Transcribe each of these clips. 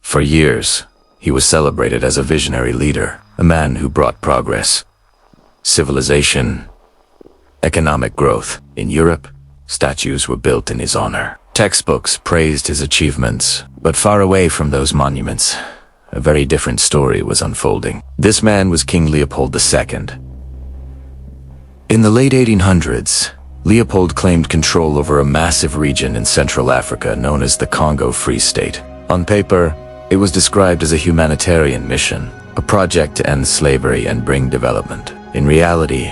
For years, he was celebrated as a visionary leader, a man who brought progress, civilization, economic growth. In Europe, statues were built in his honor. Textbooks praised his achievements, but far away from those monuments, a very different story was unfolding. This man was King Leopold II. In the late 1800s, Leopold claimed control over a massive region in Central Africa known as the Congo Free State. On paper, it was described as a humanitarian mission, a project to end slavery and bring development. In reality,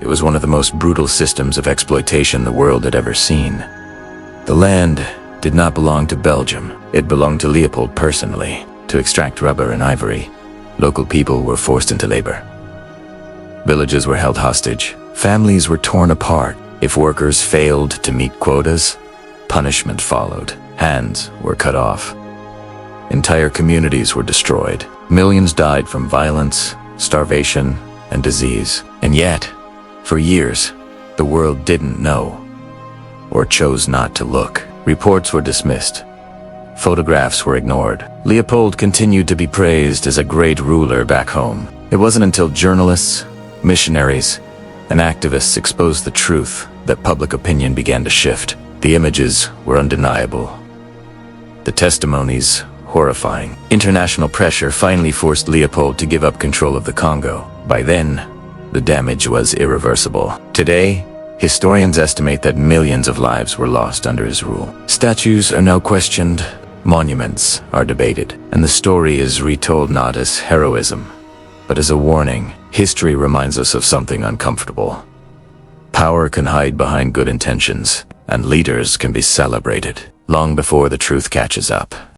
it was one of the most brutal systems of exploitation the world had ever seen. The land did not belong to Belgium. It belonged to Leopold personally. To extract rubber and ivory, local people were forced into labor. Villages were held hostage. Families were torn apart. If workers failed to meet quotas, punishment followed. Hands were cut off. Entire communities were destroyed. Millions died from violence, starvation, and disease. And yet, for years, the world didn't know, or chose not to look. Reports were dismissed. Photographs were ignored. Leopold continued to be praised as a great ruler back home. It wasn't until journalists, missionaries, and activists exposed the truth that public opinion began to shift. The images were undeniable. The testimonies horrifying. International pressure finally forced Leopold to give up control of the Congo. By then, the damage was irreversible. Today, historians estimate that millions of lives were lost under his rule. Statues are now questioned, monuments are debated, and the story is retold not as heroism, but as a warning. History reminds us of something uncomfortable. Power can hide behind good intentions, and leaders can be celebrated long before the truth catches up.